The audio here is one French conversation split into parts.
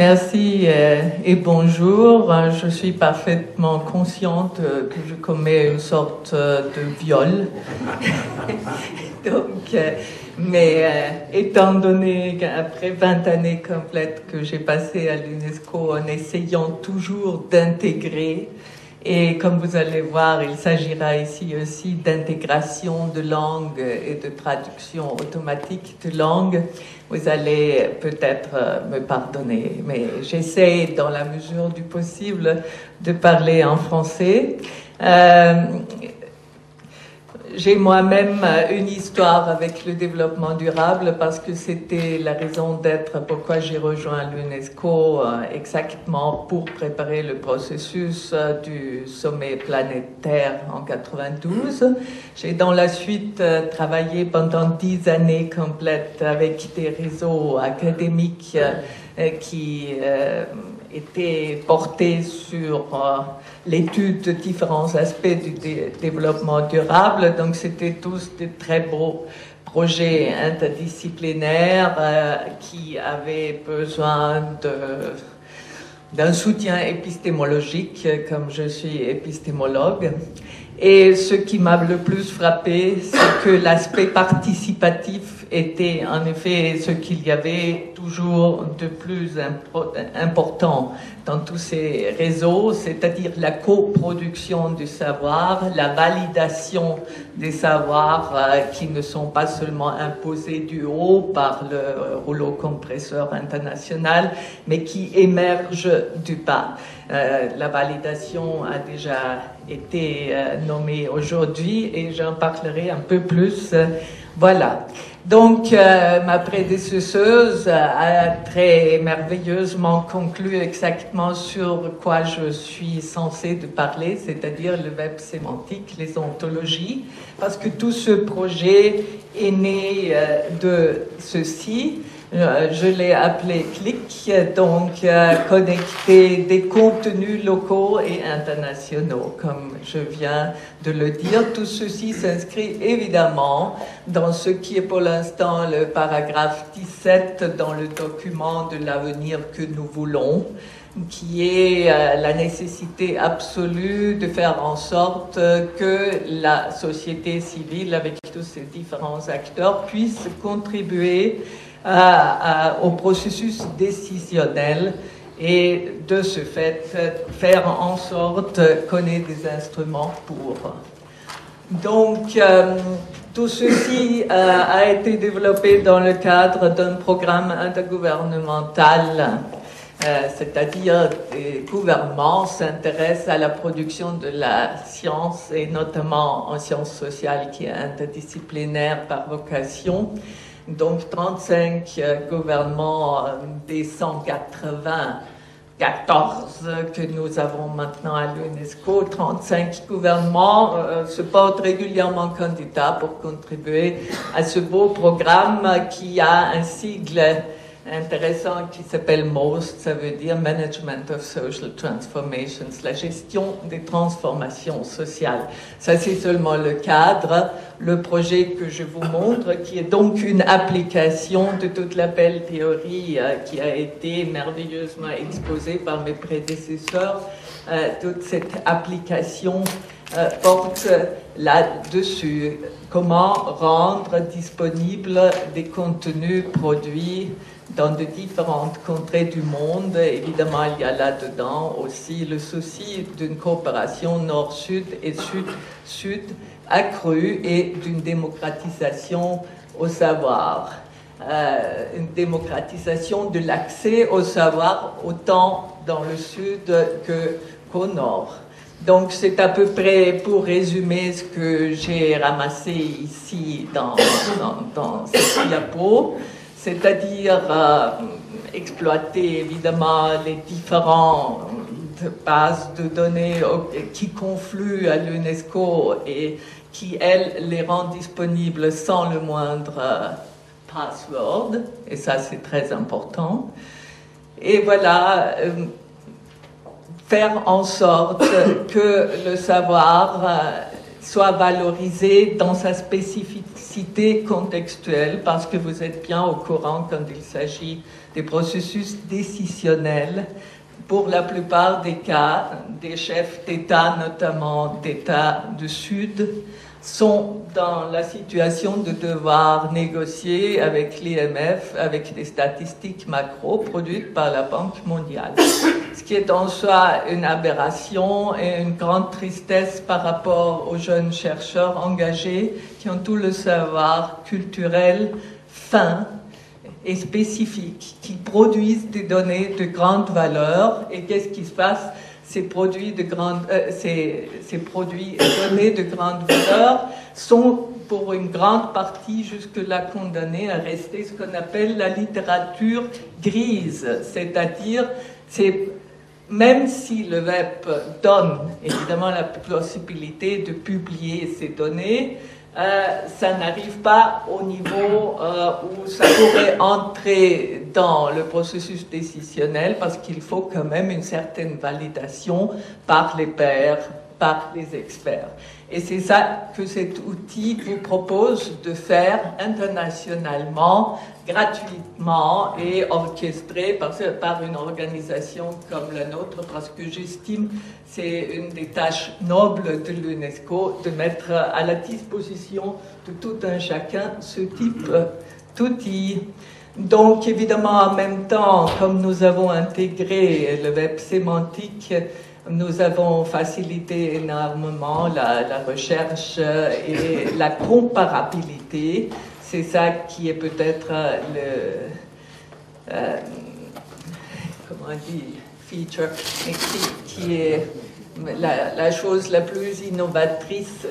Merci et bonjour. Je suis parfaitement consciente que je commets une sorte de viol. Donc, étant donné qu'après 20 années complètes que j'ai passées à l'UNESCO en essayant toujours d'intégrer, et comme vous allez voir, il s'agira ici aussi d'intégration de langue et de traduction automatique de langue. Vous allez peut-être me pardonner, mais j'essaie dans la mesure du possible de parler en français. J'ai moi-même une histoire avec le développement durable parce que c'était la raison d'être pourquoi j'ai rejoint l'UNESCO exactement pour préparer le processus du sommet planétaire en 92. J'ai dans la suite travaillé pendant 10 années complètes avec des réseaux académiques qui étaient portés sur l'étude de différents aspects du développement durable. Donc, c'était tous de très beaux projets interdisciplinaires qui avaient besoin d'un soutien épistémologique, comme je suis épistémologue. Et ce qui m'a le plus frappé, c'est que l'aspect participatif était en effet ce qu'il y avait toujours de plus important dans tous ces réseaux, c'est-à-dire la coproduction du savoir, la validation des savoirs qui ne sont pas seulement imposés du haut par le rouleau compresseur international, mais qui émergent du bas. La validation a déjà été nommée aujourd'hui et j'en parlerai un peu plus. Voilà. Donc, ma prédécesseuse a très merveilleusement conclu exactement sur quoi je suis censée de parler, c'est-à dire le web sémantique, les ontologies, parce que tout ce projet est né de ceci. Je l'ai appelé CLIC, donc connecter des contenus locaux et internationaux, comme je viens de le dire. Tout ceci s'inscrit évidemment dans ce qui est pour l'instant le paragraphe 17 dans le document de l'avenir que nous voulons, qui est la nécessité absolue de faire en sorte que la société civile, avec tous ses différents acteurs, puisse contribuer au processus décisionnel et de ce fait faire en sorte qu'on ait des instruments pour. Donc, tout ceci a été développé dans le cadre d'un programme intergouvernemental, c'est-à-dire les gouvernements s'intéressent à la production de la science et notamment en sciences sociales qui est interdisciplinaire par vocation. Donc 35 gouvernements des 194 que nous avons maintenant à l'UNESCO, 35 gouvernements se portent régulièrement candidats pour contribuer à ce beau programme qui a un sigle intéressant qui s'appelle MOST, ça veut dire Management of Social Transformations, la gestion des transformations sociales. Ça, c'est seulement le cadre. Le projet que je vous montre, qui est donc une application de toute la belle théorie qui a été merveilleusement exposée par mes prédécesseurs, toute cette application porte là-dessus. Comment rendre disponibles des contenus produits dans de différentes contrées du monde. Évidemment, il y a là-dedans aussi le souci d'une coopération nord-sud et sud-sud accrue et d'une démocratisation au savoir. Une démocratisation de l'accès au savoir autant dans le sud qu'au nord. Donc, c'est à peu près, pour résumer ce que j'ai ramassé ici dans cette diapo, c'est-à-dire exploiter évidemment les différentes bases de données qui confluent à l'UNESCO et qui, elles, les rendent disponibles sans le moindre password, et ça c'est très important. Et voilà, faire en sorte que le savoir soit valorisé dans sa spécificité contextuelle, parce que vous êtes bien au courant quand il s'agit des processus décisionnels. Pour la plupart des cas, des chefs d'État, notamment d'États du Sud, sont dans la situation de devoir négocier avec l'IMF, avec des statistiques macro produites par la Banque mondiale. Ce qui est en soi une aberration et une grande tristesse par rapport aux jeunes chercheurs engagés qui ont tout le savoir culturel fin et spécifique, qui produisent des données de grande valeur. Et qu'est-ce qui se passe? Ces produits et données de grande valeur sont pour une grande partie jusque-là condamnés à rester ce qu'on appelle la littérature grise, c'est-à-dire même si le web donne évidemment la possibilité de publier ces données, ça n'arrive pas au niveau où ça pourrait entrer dans le processus décisionnel, parce qu'il faut quand même une certaine validation par les pairs, par les experts. Et c'est ça que cet outil vous propose de faire internationalement, gratuitement et orchestré par une organisation comme la nôtre, parce que j'estime c'est une des tâches nobles de l'UNESCO de mettre à la disposition de tout un chacun ce type d'outil. Donc évidemment en même temps, comme nous avons intégré le web sémantique, nous avons facilité énormément la recherche et la comparabilité. C'est ça qui est peut-être comment on dit, feature, qui est la chose la plus innovatrice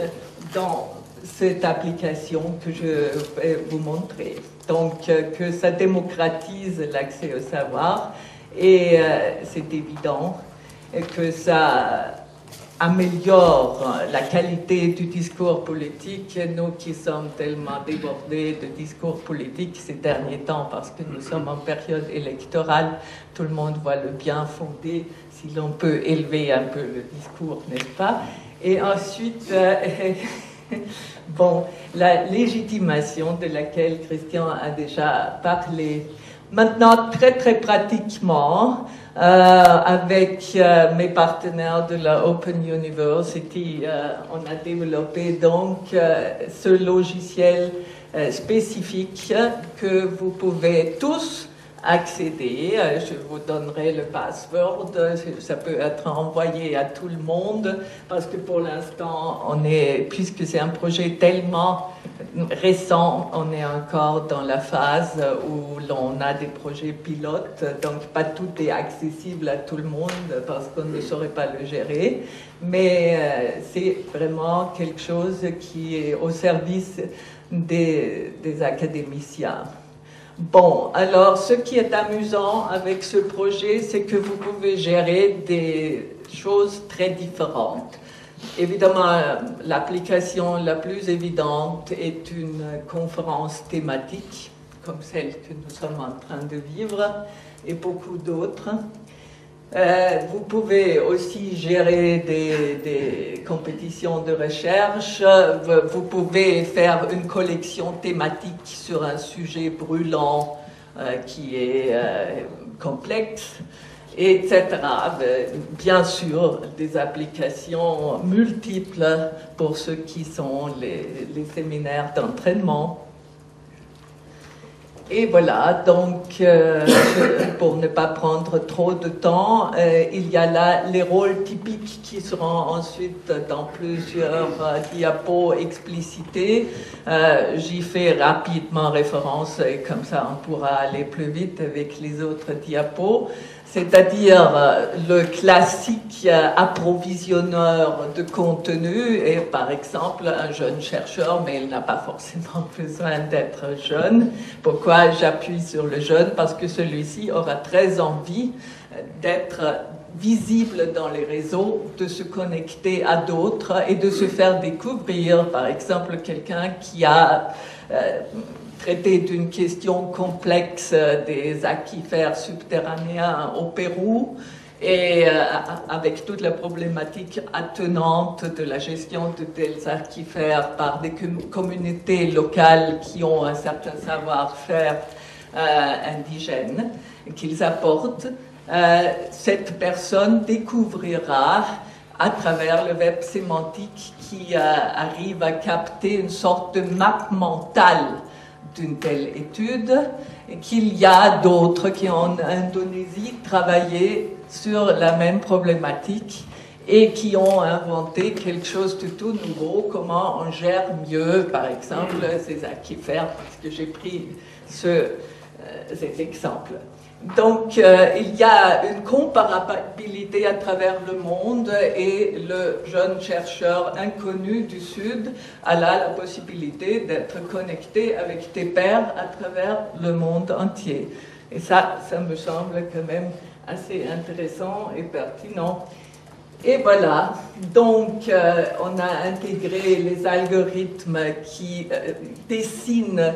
dans cette application que je vais vous montrer. Donc, que ça démocratise l'accès au savoir, et c'est évident que ça améliore la qualité du discours politique. Nous qui sommes tellement débordés de discours politiques ces derniers temps, parce que nous sommes en période électorale, tout le monde voit le bien fondé si l'on peut élever un peu le discours, n'est-ce pas? Et ensuite, bon, la légitimation de laquelle Christian a déjà parlé. Maintenant, très pratiquement, avec mes partenaires de la Open University, on a développé donc ce logiciel spécifique que vous pouvez tous accéder. Je vous donnerai le password, ça peut être envoyé à tout le monde, parce que pour l'instant, puisque c'est un projet tellement récent, on est encore dans la phase où l'on a des projets pilotes, donc pas tout est accessible à tout le monde parce qu'on ne saurait pas le gérer, mais c'est vraiment quelque chose qui est au service des académiciens. Bon, alors ce qui est amusant avec ce projet, c'est que vous pouvez gérer des choses très différentes. Évidemment, l'application la plus évidente est une conférence thématique, comme celle que nous sommes en train de vivre, et beaucoup d'autres. Vous pouvez aussi gérer des compétitions de recherche. Vous pouvez faire une collection thématique sur un sujet brûlant qui est complexe, etc. Bien sûr, des applications multiples pour ceux qui sont les séminaires d'entraînement. Et voilà, donc, pour ne pas prendre trop de temps, il y a là les rôles typiques qui seront ensuite dans plusieurs diapos explicités. J'y fais rapidement référence, et comme ça on pourra aller plus vite avec les autres diapos. C'est-à-dire le classique approvisionneur de contenu est par exemple un jeune chercheur, mais il n'a pas forcément besoin d'être jeune. Pourquoi j'appuie sur le jeune? Parce que celui-ci aura très envie d'être visible dans les réseaux, de se connecter à d'autres et de se faire découvrir. Par exemple, quelqu'un qui a traité d'une question complexe des aquifères subterranéens au Pérou et avec toute la problématique attenante de la gestion de tels archifères par des communautés locales qui ont un certain savoir-faire indigène qu'ils apportent, cette personne découvrira à travers le web sémantique qui arrive à capter une sorte de map mentale d'une telle étude, et qu'il y a d'autres qui ont en Indonésie travaillé sur la même problématique et qui ont inventé quelque chose de tout nouveau, comment on gère mieux, par exemple, ces archifères, parce que j'ai pris cet exemple. Donc, il y a une comparabilité à travers le monde et le jeune chercheur inconnu du Sud a là la possibilité d'être connecté avec des pairs à travers le monde entier. Et ça me semble quand même assez intéressant et pertinent. Et voilà, donc on a intégré les algorithmes qui dessinent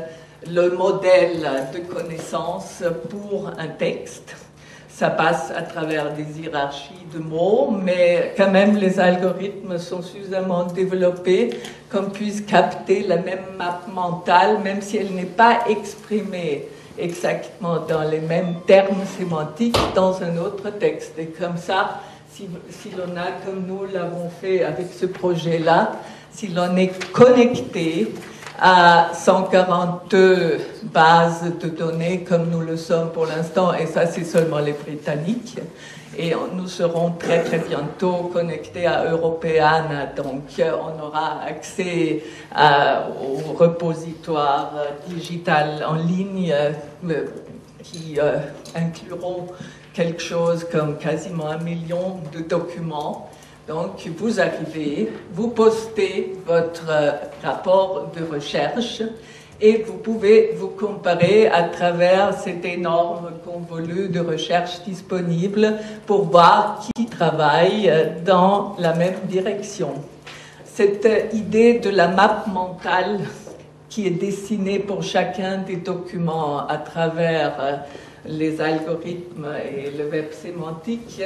le modèle de connaissance pour un texte. Ça passe à travers des hiérarchies de mots, mais quand même les algorithmes sont suffisamment développés qu'on puisse capter la même map mentale, même si elle n'est pas exprimée exactement dans les mêmes termes sémantiques dans un autre texte. Et comme ça, si l'on a, comme nous l'avons fait avec ce projet-là, si l'on est connecté à 142 bases de données comme nous le sommes pour l'instant, et ça c'est seulement les Britanniques, et nous serons très très bientôt connectés à Europeana, donc on aura accès aux repositoires digital en ligne qui incluront quelque chose comme quasiment 1 million de documents. Donc, vous arrivez, vous postez votre rapport de recherche et vous pouvez vous comparer à travers cet énorme convolu de recherche disponible pour voir qui travaille dans la même direction. Cette idée de la map mentale qui est dessinée pour chacun des documents à travers les algorithmes et le web sémantique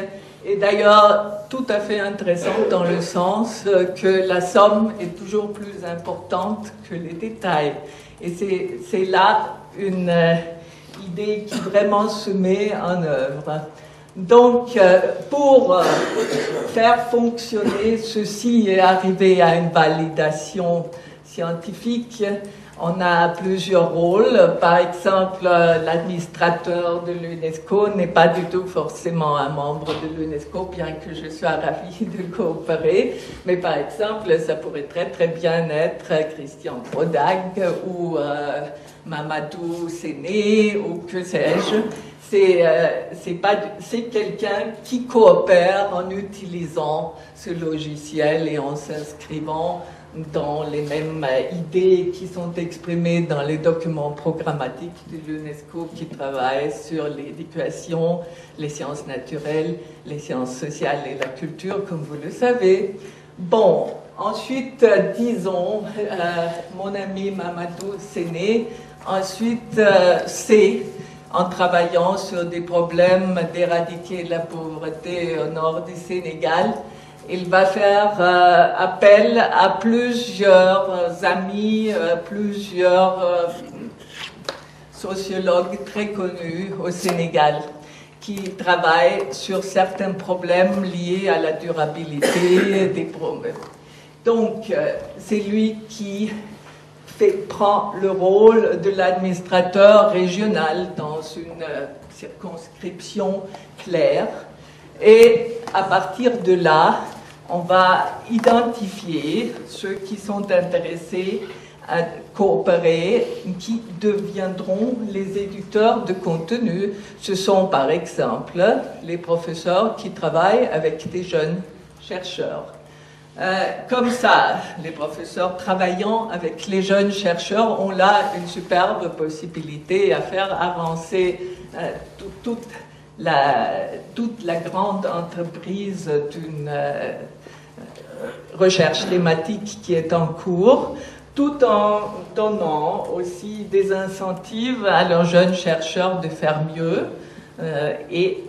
est d'ailleurs tout à fait intéressante dans le sens que la somme est toujours plus importante que les détails. Et c'est là une idée qui vraiment se met en œuvre. Donc, pour faire fonctionner ceci et arriver à une validation scientifique, on a plusieurs rôles. Par exemple, l'administrateur de l'UNESCO n'est pas du tout forcément un membre de l'UNESCO, bien que je sois ravie de coopérer. Mais par exemple, ça pourrait très très bien être Christian Prodag ou Mamadou Séné ou que sais-je. C'est quelqu'un qui coopère en utilisant ce logiciel et en s'inscrivant dans les mêmes idées qui sont exprimées dans les documents programmatiques de l'UNESCO qui travaillent sur l'éducation, les sciences naturelles, les sciences sociales et la culture, comme vous le savez. Bon, ensuite, disons, mon ami Mamadou Séné, ensuite, c'est en travaillant sur des problèmes d'éradiquer la pauvreté au nord du Sénégal. Il va faire appel à plusieurs amis, plusieurs sociologues très connus au Sénégal qui travaillent sur certains problèmes liés à la durabilité des problèmes. Donc, c'est lui qui prend le rôle de l'administrateur régional dans une circonscription claire. Et à partir de là, on va identifier ceux qui sont intéressés à coopérer, qui deviendront les éditeurs de contenu. Ce sont par exemple les professeurs qui travaillent avec des jeunes chercheurs. Comme ça, les professeurs travaillant avec les jeunes chercheurs ont là une superbe possibilité à faire avancer toute la grande entreprise d'une recherche thématique qui est en cours, tout en donnant aussi des incentives à leurs jeunes chercheurs de faire mieux et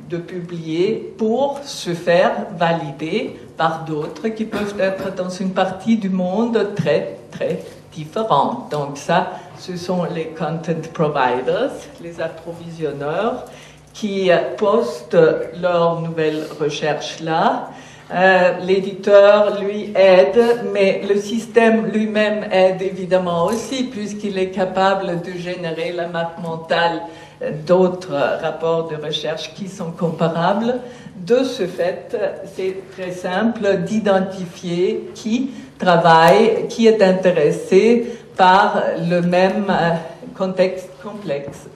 de publier pour se faire valider par d'autres qui peuvent être dans une partie du monde très, très différente. Donc ça, ce sont les content providers, les approvisionneurs, qui postent leurs nouvelles recherches là. L'éditeur lui aide, mais le système lui-même aide évidemment aussi, puisqu'il est capable de générer la map mentale d'autres rapports de recherche qui sont comparables. De ce fait, c'est très simple d'identifier qui travaille, qui est intéressé par le même contexte complexe.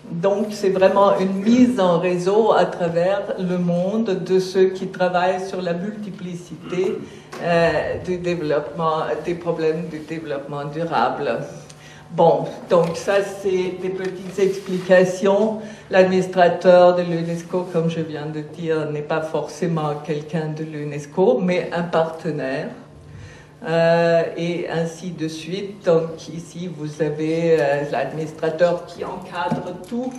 Donc, c'est vraiment une mise en réseau à travers le monde de ceux qui travaillent sur la multiplicité du développement, des problèmes du développement durable. Bon, donc ça, c'est des petites explications. L'administrateur de l'UNESCO, comme je viens de dire, n'est pas forcément quelqu'un de l'UNESCO, mais un partenaire. Et ainsi de suite. Donc ici, vous avez l'administrateur qui encadre tout,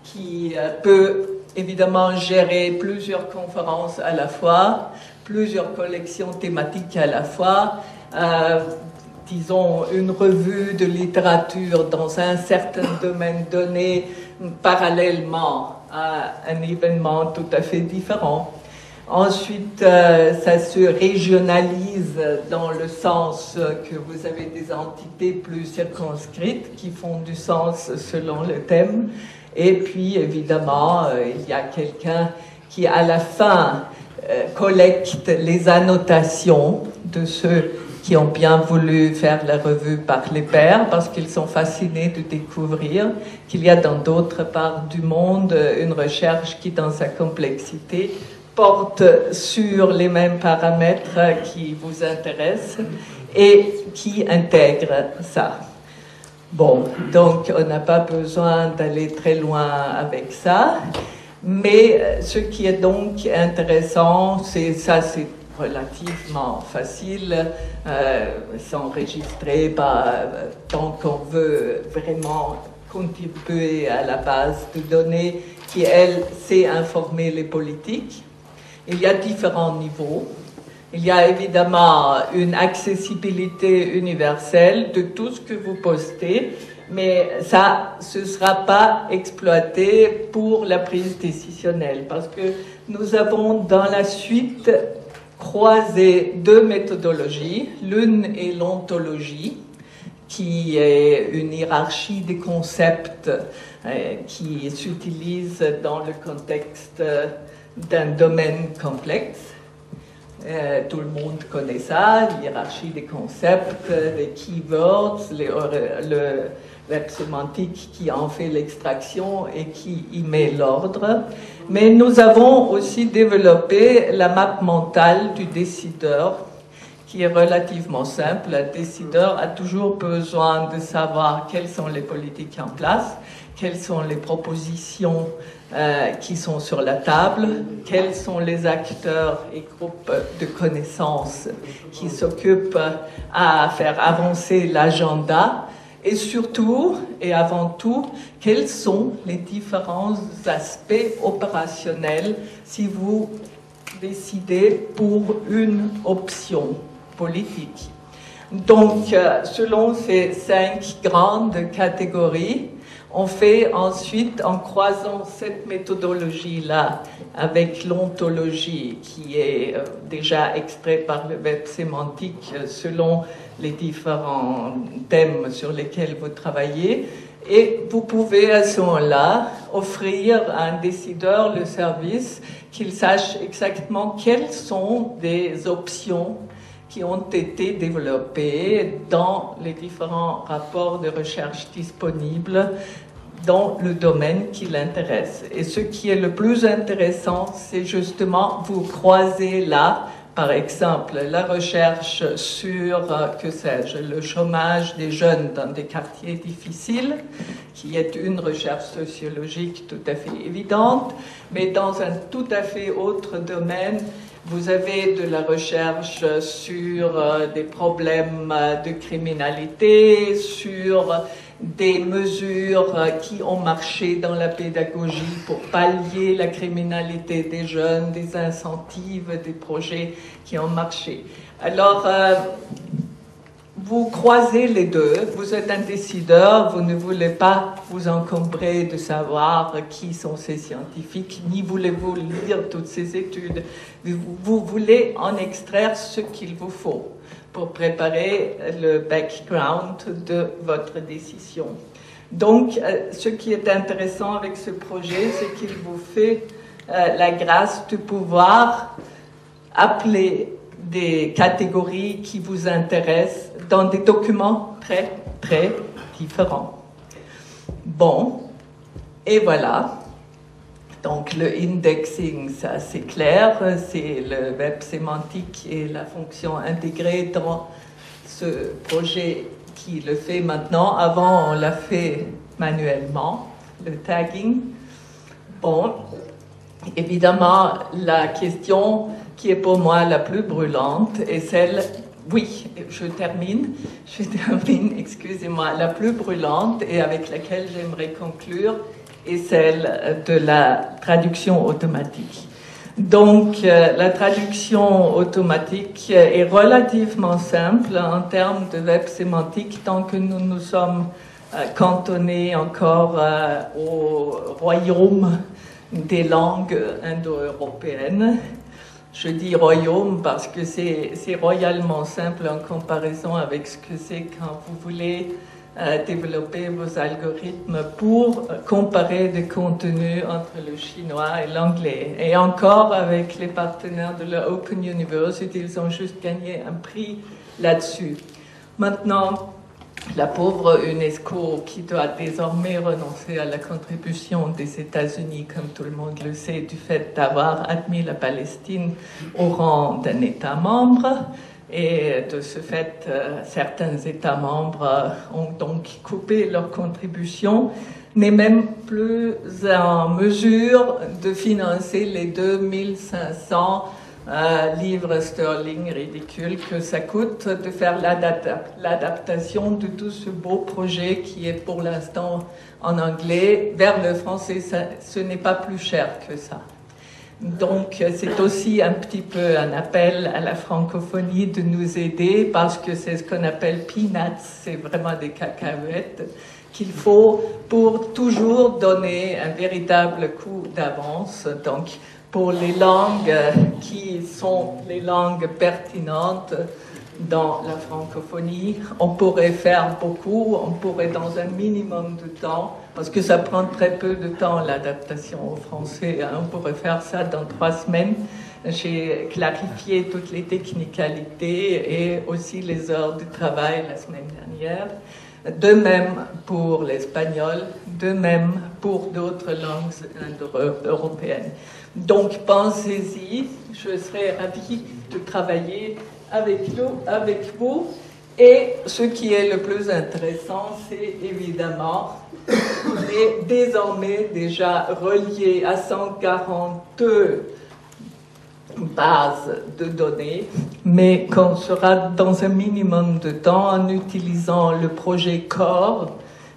qui peut évidemment gérer plusieurs conférences à la fois, plusieurs collections thématiques à la fois, disons une revue de littérature dans un certain domaine donné parallèlement à un événement tout à fait différent. Ensuite, ça se régionalise dans le sens que vous avez des entités plus circonscrites qui font du sens selon le thème. Et puis, évidemment, il y a quelqu'un qui, à la fin, collecte les annotations de ceux qui ont bien voulu faire la revue par les pairs parce qu'ils sont fascinés de découvrir qu'il y a dans d'autres parts du monde une recherche qui, dans sa complexité, porte sur les mêmes paramètres qui vous intéressent et qui intègre ça. Bon, donc on n'a pas besoin d'aller très loin avec ça, mais ce qui est donc intéressant, c'est ça, c'est relativement facile, s'enregistrer tant qu'on veut vraiment contribuer à la base de données qui, elle, sait informer les politiques. Il y a différents niveaux. Il y a évidemment une accessibilité universelle de tout ce que vous postez, mais ça, ce ne sera pas exploité pour la prise décisionnelle, parce que nous avons dans la suite croisé deux méthodologies. L'une est l'ontologie, qui est une hiérarchie des concepts qui s'utilise dans le contexte d'un domaine complexe. Tout le monde connaît ça, l'hiérarchie des concepts, les keywords, le verbe sémantique qui en fait l'extraction et qui y met l'ordre. Mais nous avons aussi développé la map mentale du décideur, qui est relativement simple. Le décideur a toujours besoin de savoir quelles sont les politiques en place, quelles sont les propositions qui sont sur la table, quels sont les acteurs et groupes de connaissances qui s'occupent à faire avancer l'agenda, et surtout, et avant tout, quels sont les différents aspects opérationnels si vous décidez pour une option politique. Donc, selon ces 5 grandes catégories, on fait ensuite, en croisant cette méthodologie-là avec l'ontologie, qui est déjà extraite par le web sémantique selon les différents thèmes sur lesquels vous travaillez, et vous pouvez à ce moment-là offrir à un décideur le service qu'il sache exactement quelles sont des options qui ont été développées dans les différents rapports de recherche disponibles dans le domaine qui l'intéresse. Et ce qui est le plus intéressant, c'est justement vous croisez là, par exemple, la recherche sur, que sais-je, le chômage des jeunes dans des quartiers difficiles, qui est une recherche sociologique tout à fait évidente, mais dans un tout à fait autre domaine, vous avez de la recherche sur des problèmes de criminalité, sur des mesures qui ont marché dans la pédagogie pour pallier la criminalité des jeunes, des incentives, des projets qui ont marché. Alors, vous croisez les deux, vous êtes un décideur, vous ne voulez pas vous encombrer de savoir qui sont ces scientifiques, ni voulez-vous lire toutes ces études. Vous voulez en extraire ce qu'il vous faut pour préparer le background de votre décision. Donc, ce qui est intéressant avec ce projet, c'est qu'il vous fait la grâce de pouvoir appeler des catégories qui vous intéressent dans des documents très, très différents. Bon, et voilà. Donc, le indexing, ça c'est clair, c'est le web sémantique et la fonction intégrée dans ce projet qui le fait maintenant. Avant, on l'a fait manuellement, le tagging. Bon, évidemment, la question qui est pour moi la plus brûlante est celle, oui, je termine, excusez-moi, la plus brûlante et avec laquelle j'aimerais conclure est celle de la traduction automatique. Donc, la traduction automatique est relativement simple en termes de web sémantique tant que nous nous sommes cantonnés encore au royaume des langues indo-européennes. Je dis royaume parce que c'est royalement simple en comparaison avec ce que c'est quand vous voulez développer vos algorithmes pour comparer des contenus entre le chinois et l'anglais. Et encore, avec les partenaires de la Open University, ils ont juste gagné un prix là-dessus. Maintenant, la pauvre UNESCO, qui doit désormais renoncer à la contribution des États-Unis, comme tout le monde le sait, du fait d'avoir admis la Palestine au rang d'un État membre. Et de ce fait, certains États membres ont donc coupé leur contribution, n'est même plus en mesure de financer les 2500 livres sterling ridicules que ça coûte de faire l'adaptation de tout ce beau projet qui est pour l'instant en anglais vers le français. Ce n'est pas plus cher que ça. Donc, c'est aussi un petit peu un appel à la francophonie de nous aider parce que c'est ce qu'on appelle peanuts, c'est vraiment des cacahuètes qu'il faut pour toujours donner un véritable coup d'avance. Donc, pour les langues qui sont les langues pertinentes dans la francophonie, on pourrait faire beaucoup, on pourrait dans un minimum de temps, parce que ça prend très peu de temps l'adaptation au français, hein, on pourrait faire ça dans 3 semaines. J'ai clarifié toutes les technicalités et aussi les heures de travail la semaine dernière. De même pour l'espagnol, de même pour d'autres langues indo-européennes. Donc pensez-y, je serais ravie de travailler avec vous. Et ce qui est le plus intéressant, c'est évidemment désormais déjà relié à 142 bases de données, mais qu'on sera dans un minimum de temps en utilisant le projet CORE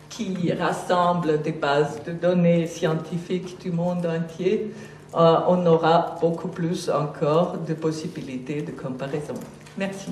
qui rassemble des bases de données scientifiques du monde entier. On aura beaucoup plus encore de possibilités de comparaison. Merci.